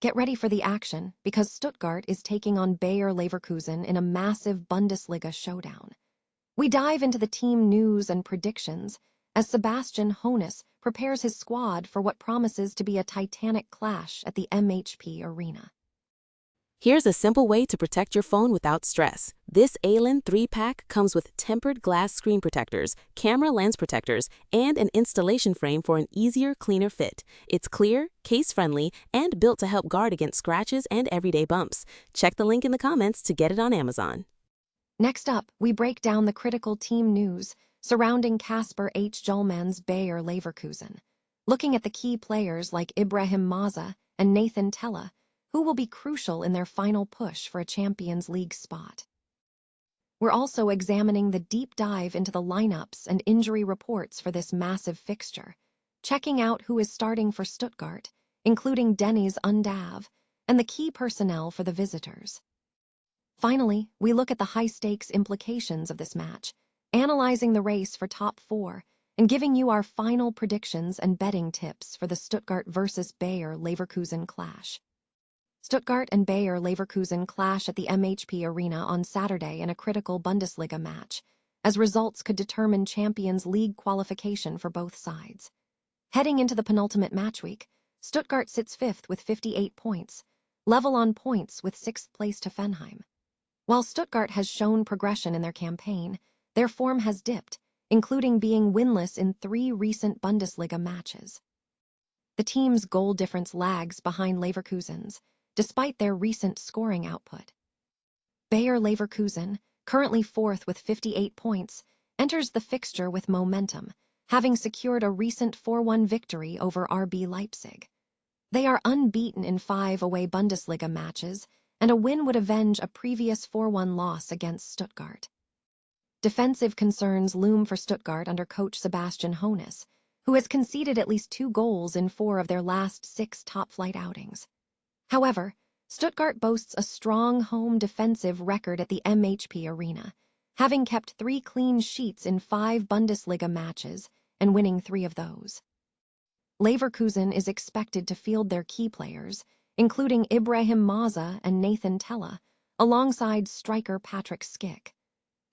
Get ready for the action because Stuttgart is taking on Bayer Leverkusen in a massive Bundesliga showdown. We dive into the team news and predictions as Sebastian Hoeneß prepares his squad for what promises to be a titanic clash at the MHP Arena. Here's a simple way to protect your phone without stress. This ALEN 3-pack comes with tempered glass screen protectors, camera lens protectors, and an installation frame for an easier, cleaner fit. It's clear, case-friendly, and built to help guard against scratches and everyday bumps. Check the link in the comments to get it on Amazon. Next up, we break down the critical team news surrounding Kasper H. Hjulman's Bayer Leverkusen, looking at the key players like Ibrahim Maza and Nathan Tella, who will be crucial in their final push for a Champions League spot. We're also examining the deep dive into the lineups and injury reports for this massive fixture, checking out who is starting for Stuttgart, including Deniz Undav, and the key personnel for the visitors. Finally, we look at the high-stakes implications of this match, analyzing the race for top four, and giving you our final predictions and betting tips for the Stuttgart versus Bayer Leverkusen clash. Stuttgart and Bayer Leverkusen clash at the MHP Arena on Saturday in a critical Bundesliga match, as results could determine Champions League qualification for both sides. Heading into the penultimate matchweek, Stuttgart sits fifth with 58 points, level on points with sixth-place Hoffenheim. While Stuttgart has shown progression in their campaign, their form has dipped, including being winless in 3 recent Bundesliga matches. The team's goal difference lags behind Leverkusen's, despite their recent scoring output. Bayer Leverkusen, currently fourth with 58 points, enters the fixture with momentum, having secured a recent 4-1 victory over RB Leipzig. They are unbeaten in 5 away Bundesliga matches, and a win would avenge a previous 4-1 loss against Stuttgart. Defensive concerns loom for Stuttgart under coach Sebastian Hoeneß, who has conceded at least 2 goals in 4 of their last 6 top-flight outings. However, Stuttgart boasts a strong home defensive record at the MHP Arena, having kept 3 clean sheets in 5 Bundesliga matches and winning 3 of those. Leverkusen is expected to field their key players, including Ibrahim Maza and Nathan Tella, alongside striker Patrick Schick.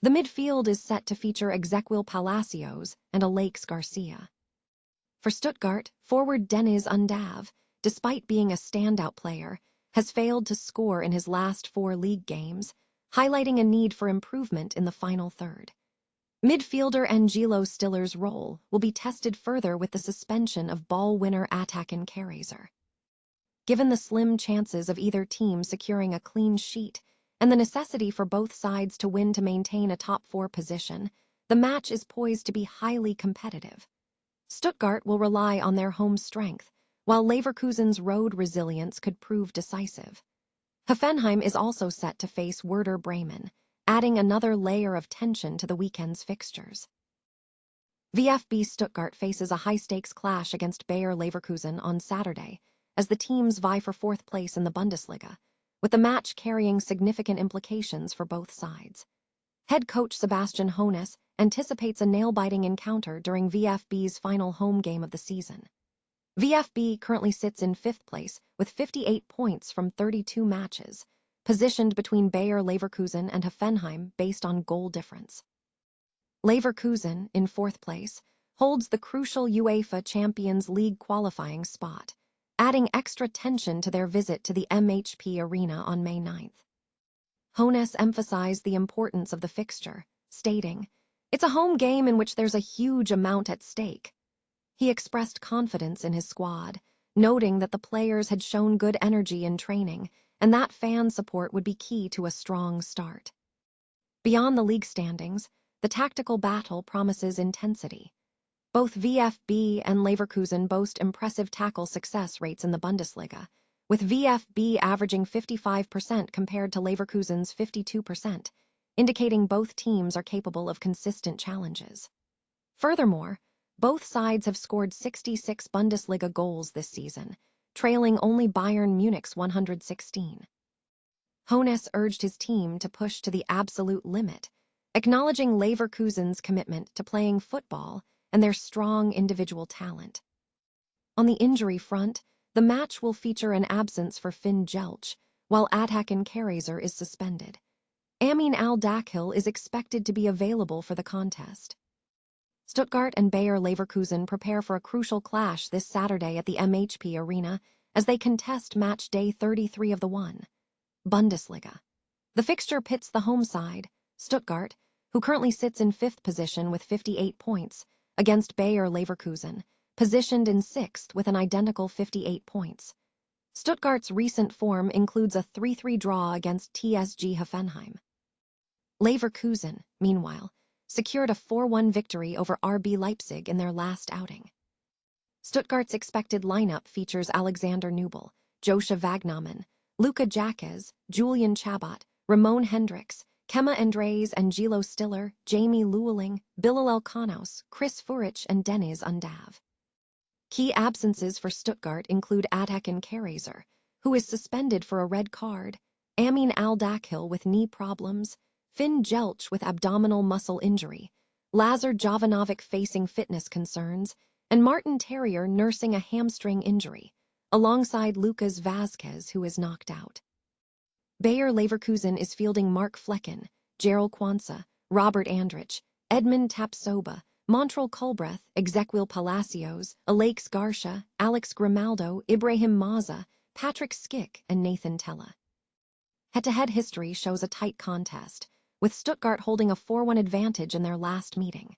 The midfield is set to feature Ezequiel Palacios and Alex Garcia. For Stuttgart, forward Deniz Undav, despite being a standout player, has failed to score in his last 4 league games, highlighting a need for improvement in the final third. Midfielder Angelo Stiller's role will be tested further with the suspension of ball winner Atakan Karazer. Given the slim chances of either team securing a clean sheet and the necessity for both sides to win to maintain a top 4 position, the match is poised to be highly competitive. Stuttgart will rely on their home strength, while Leverkusen's road resilience could prove decisive. Hoffenheim is also set to face Werder Bremen, adding another layer of tension to the weekend's fixtures. VfB Stuttgart faces a high-stakes clash against Bayer Leverkusen on Saturday, as the teams vie for 4th place in the Bundesliga, with the match carrying significant implications for both sides. Head coach Sebastian Hoeneß anticipates a nail-biting encounter during VfB's final home game of the season. VfB currently sits in 5th place with 58 points from 32 matches, positioned between Bayer Leverkusen and Hoffenheim based on goal difference. Leverkusen, in 4th place, holds the crucial UEFA Champions League qualifying spot, adding extra tension to their visit to the MHP Arena on May 9th. Hoeneß emphasized the importance of the fixture, stating, "It's a home game in which there's a huge amount at stake." He expressed confidence in his squad, noting that the players had shown good energy in training and that fan support would be key to a strong start. Beyond the league standings, the tactical battle promises intensity. Both VfB and Leverkusen boast impressive tackle success rates in the Bundesliga, with VfB averaging 55% compared to Leverkusen's 52%, indicating both teams are capable of consistent challenges. Furthermore, both sides have scored 66 Bundesliga goals this season, trailing only Bayern Munich's 116. Hoeneß urged his team to push to the absolute limit, acknowledging Leverkusen's commitment to playing football and their strong individual talent. On the injury front, The match will feature an absence for Finn Jelch, while Atakan Karazer is suspended. Amin Al-Dakhil is expected to be available for the contest. Stuttgart and Bayer Leverkusen prepare for a crucial clash this Saturday at the MHP Arena as they contest match day 33 of the Bundesliga. The fixture pits the home side, Stuttgart, who currently sits in 5th position with 58 points, against Bayer Leverkusen, positioned in 6th with an identical 58 points. Stuttgart's recent form includes a 3-3 draw against TSG Hoffenheim. Leverkusen, meanwhile, secured a 4-1 victory over RB Leipzig in their last outing. Stuttgart's expected lineup features Alexander Nubel, Joscha Wagnermann, Luka Jaquez, Julian Chabot, Ramon Hendricks, Kema Andres, Angelo Stiller, Jamie Lewelling, Bilal Elkanos, Chris Furich, and Deniz Undav. Key absences for Stuttgart include Atakan Karazer, who is suspended for a red card, Amin Al-Dakhil with knee problems, Finn Jelch with abdominal muscle injury, Lazar Jovanovic facing fitness concerns, and Martin Terrier nursing a hamstring injury, alongside Lucas Vazquez, who is knocked out. Bayer Leverkusen is fielding Mark Flecken, Gerald Kwanzaa, Robert Andrich, Edmund Tapsoba, Montreal Culbreth, Ezequiel Palacios, Alex Garcia, Alex Grimaldo, Ibrahim Maza, Patrick Schick, and Nathan Tella. Head-to-head history shows a tight contest, with Stuttgart holding a 4-1 advantage in their last meeting.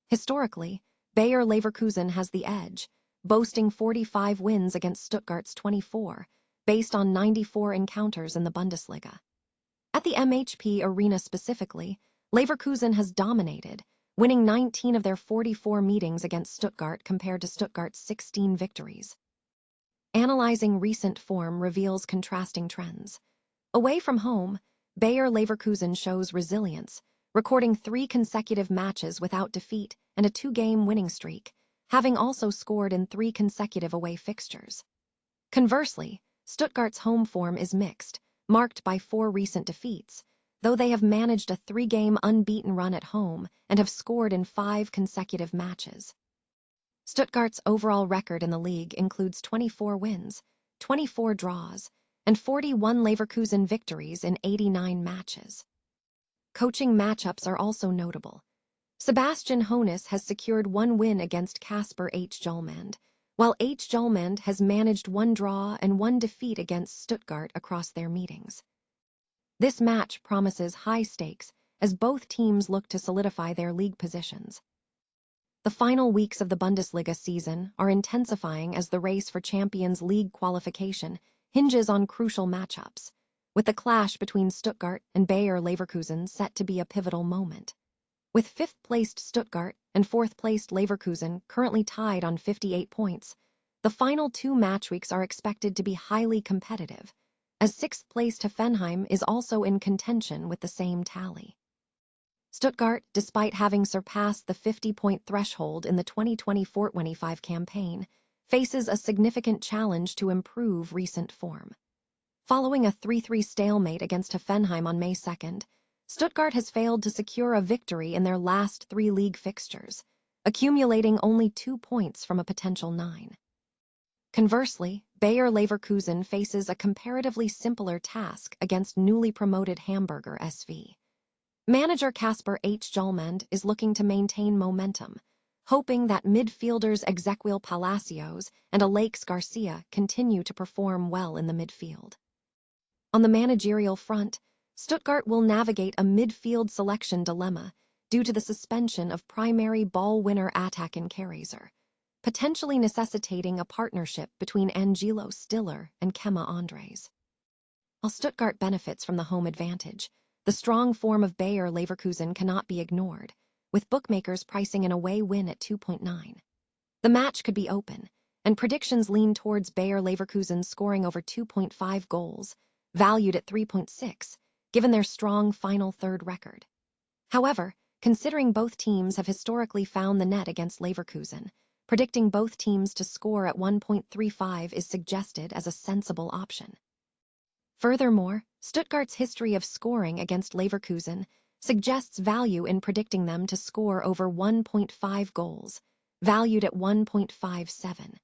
Historically, Bayer Leverkusen has the edge, boasting 45 wins against Stuttgart's 24, based on 94 encounters in the Bundesliga. At the MHP Arena specifically, Leverkusen has dominated, winning 19 of their 44 meetings against Stuttgart compared to Stuttgart's 16 victories. Analyzing recent form reveals contrasting trends. Away from home, Bayer Leverkusen shows resilience, recording 3 consecutive matches without defeat and a 2-game winning streak, having also scored in 3 consecutive away fixtures. Conversely, Stuttgart's home form is mixed, marked by 4 recent defeats, though they have managed a 3-game unbeaten run at home and have scored in 5 consecutive matches. Stuttgart's overall record in the league includes 24 wins, 24 draws, and 41 Leverkusen victories in 89 matches. Coaching matchups are also notable. Sebastian Hoeneß has secured 1 win against Kasper H. Hjulmand, while H. Hjulmand has managed 1 draw and 1 defeat against Stuttgart across their meetings. This match promises high stakes as both teams look to solidify their league positions. The final weeks of the Bundesliga season are intensifying as the race for Champions League qualification hinges on crucial matchups, with the clash between Stuttgart and Bayer Leverkusen set to be a pivotal moment. With 5th-placed Stuttgart and 4th-placed Leverkusen currently tied on 58 points, the final 2 match weeks are expected to be highly competitive, as 6th-placed Hoffenheim is also in contention with the same tally. Stuttgart, despite having surpassed the 50-point threshold in the 2024-25 campaign, faces a significant challenge to improve recent form. Following a 3-3 stalemate against Hoffenheim on May 2nd, Stuttgart has failed to secure a victory in their last 3 league fixtures, accumulating only 2 points from a potential 9. Conversely, Bayer Leverkusen faces a comparatively simpler task against newly promoted Hamburger SV. Manager Kasper H. Hjulmand is looking to maintain momentum, hoping that midfielders Ezequiel Palacios and Alex Garcia continue to perform well in the midfield. On the managerial front, Stuttgart will navigate a midfield selection dilemma due to the suspension of primary ball winner Atakan Karazer, potentially necessitating a partnership between Angelo Stiller and Kema Andres. While Stuttgart benefits from the home advantage, the strong form of Bayer Leverkusen cannot be ignored, with bookmakers pricing an away win at 2.9. The match could be open, and predictions lean towards Bayer Leverkusen scoring over 2.5 goals, valued at 3.6, given their strong final third record. However, considering both teams have historically found the net against Leverkusen, predicting both teams to score at 1.35 is suggested as a sensible option. Furthermore, Stuttgart's history of scoring against Leverkusen suggests value in predicting them to score over 1.5 goals, valued at 1.57.